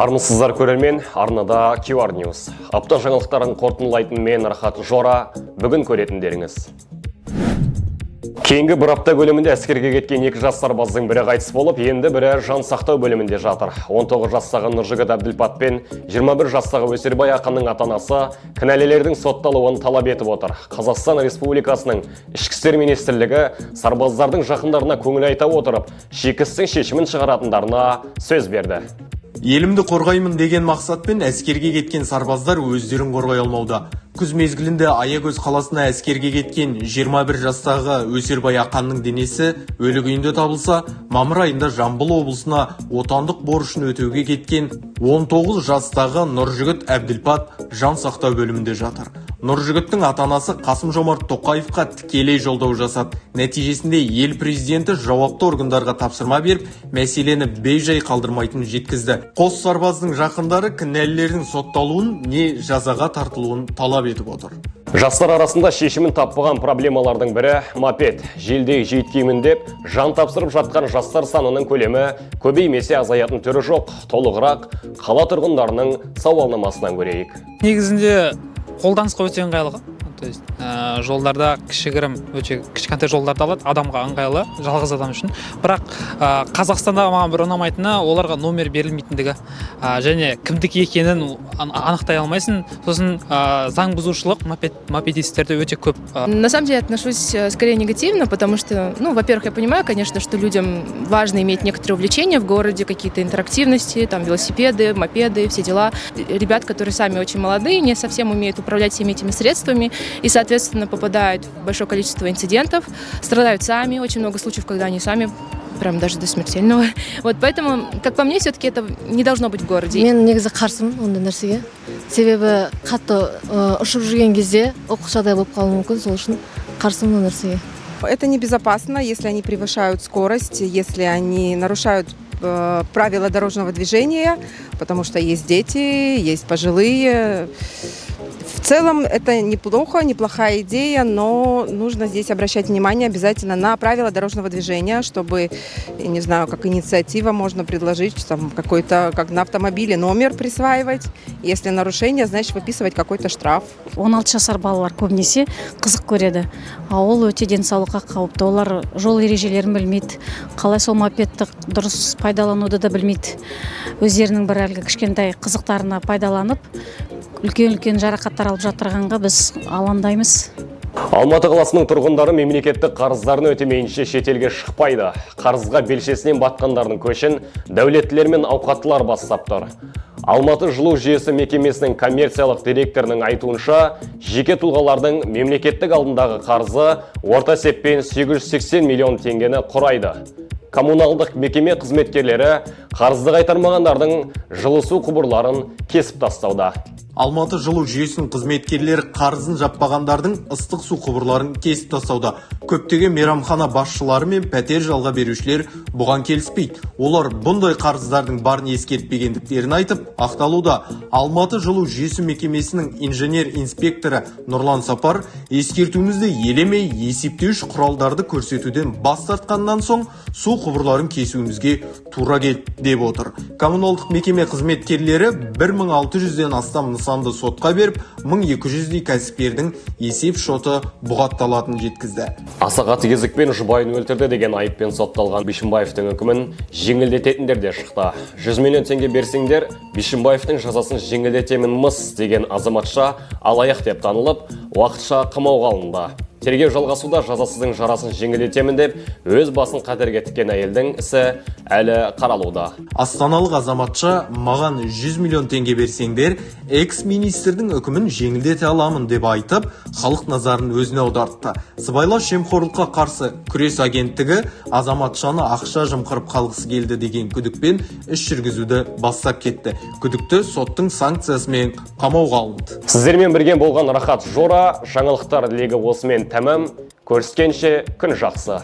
Армысыздар көрермен, арнада QR News. Апта жаңалықтарын қорытындылайтын мен Рахат Жора, бүгін көретіндеріңіз. Кейінгі бір апта бөлімінде әскерге кеткен 2 жас сарбаздың бірі қайтыс болып, енді бірі жан сақтау бөлімінде жатыр. 19 жастағы Нұржігіт Әбділпат пен 21 жастағы Өсербай Ақанның ата-анасы кінәлілердің сотталуын талап етіп отыр. Қазақстан Республикасының Ішкі істер министрлігі сарбаздардың жақындарына көңіл айта отырып, шекістің шешімін шығаратындарына сөз берді. Елімді қорғаймын деген мақсатпен әскерге кеткен сарбаздар өздерін қорғай алмауда. Күз мезгілінде Аягөз қаласына әскерге кеткен 21 жастағы Өсербай Ақанның денесі өлі күйінде табылса, мамыр айында Жамбыл облысына отандық борышын өтеуге кеткен 19 жастағы Нұржігіт Әбділпат жан сақтау бөлімінде жатыр. Нұржігіттің ата-анасы Қасым-Жомарт Тоқаевқа тікелей жолдау жасады. Нәтижесінде ел президенті жауапты органдарға тапсырма беріп, мәселені бей-жай қалдырмайтынын жеткізді. Қос сарбаздың жақындары кінәлілердің сотталуын не жазаға тартылуын талап етіп отыр. Жастар арасында шешімін таппаған проблемалардың бірі мопед. Желдей жүйткеймін деп жан тапсырып жатқан жастар санының көлемі көбеймесе азаятын түрі жоқ. Толығырақ қала тұрғындарының сауалнамасынан көрейік. Негізінде қолданысқа өте ыңғайлы. Жолдарда кішігірім, өте кішкентай жолдарды алады, адамға ыңғайлы, жалғыз адам үшін. Бірақ Қазақстанда маған бір ұнамайтыны оларға номер берілмейтіндігі, және кімдікі екенін анықтай алмайсың. Сосын заң бұзушылық мопедистерде өте көп. На самом деле отношусь скорее негативно, потому что, во-первых, я понимаю, конечно, что людям важно иметь некоторые увлечения в городе, какие-то интерактивности, там велосипеды, мопеды, все дела. Ребят, которые сами очень молодые, не совсем умеют управлять всеми этими средствами и, соответственно, попадают в большое количество инцидентов, страдают сами, очень много случаев, когда они сами прям даже до смертельного. Вот поэтому, как по мне, все-таки это не должно быть в городе. Мен негізі қарсымын ондай нәрсеге. Себебі қатты ұшып жүрген кезде оқыс жағдай болып қалуы мүмкін, сол үшін қарсымын ол нәрсеге. Это небезопасно, если они превышают скорость, если они нарушают правила дорожного движения, потому что есть дети, есть пожилые. В целом это неплохая идея, но нужно здесь обращать внимание обязательно на правила дорожного движения, чтобы, я не знаю, как инициатива можно предложить, там какой-то, как на автомобиле, номер присваивать. Если нарушение, значит выписывать какой-то штраф. 16 жасар балалар көбінесе қызық көреді. Ол өте денсаулыққа қауіпті. Олар жол ережелерін білмейді. Қалай сол мопедті дұрыс пайдалануды да білмейді. Өздерінің бір әлгі кішкентай қызықтарына пайдаланып, үлкен жарақаттар алып жатырғанға біз алаңдаймыз. Алматы қаласының тұрғындары мемлекеттік қарыздарын өтемейінше шетелге шықпайды. Қарызға белшесінен батқандардың көшін дәулеттілер мен ауқаттылар бастап тұр. Алматы жылу жүйесі мекемесінің коммерциялық директорының айтуынша, жеке тұлғалардың мемлекеттік алдындағы қарызы орта есеппен 880 миллион теңгені құрайды. Коммуналдық мекеме қызметкерлері қарызды қайтармағандардың жылусу құбырларын кесіп тастауда. Алматы жылу жүйесінің қызметкерлері қарызын жаппағандардың ыстық су құбырларын кесіп тастауда. Көптеген мейрамхана басшылары мен пәтер жалға берушілер бұған келіспейді. Олар бұндай қарыздардың барын ескертпегендіктерін айтып, ақталуда. Алматы жылу жүйесі мекемесінің инженер-инспекторы Нұрлан Сапар ескертуімізді елемей есептеуіш құралдарды көрсетуден бас тартқаннан соң су құбырларын кесуімізге тура келді деп отыр. Коммуналдық мекеме қызметкерлері 1600-ден астам нысанды сотқа беріп, 1200-дей кәсіпкердің есеп шоты бұғатталатынын жеткізді. Аса қатыгездікпен жұбайын өлтірді деген айыппен сотталған Бишімбаевтың үкімін жеңілдететіндер де шықты. 100 миллион теңге берсеңдер, Бишімбаевтың жазасын жеңілдетемін мыс деген азаматша алаяқ деп танылып, уақытша қамауға алынды. Тергеу жалғасуда жазасыздың жарасын жеңілдетемін деп, өз басын қатерге тіккен әйелдің ісі әлі қаралуда. Астаналық азаматша маған 100 миллион теңге берсеңдер, экс-министрдің үкімін жеңілдете аламын деп айтып, халық назарын өзіне аудартты. Сыбайлас жемқорлыққа қарсы күрес агенттігі азаматшаны ақша жымқырып қалғысы келді деген күдікпен іс жүргізуді бастап кетті. Күдікті соттың санкциясымен қамауға алынды. Сіздермен бірге болған Рахат Жора, жаңалықтар легі осымен тәмам. Көріскенше күн жақсы.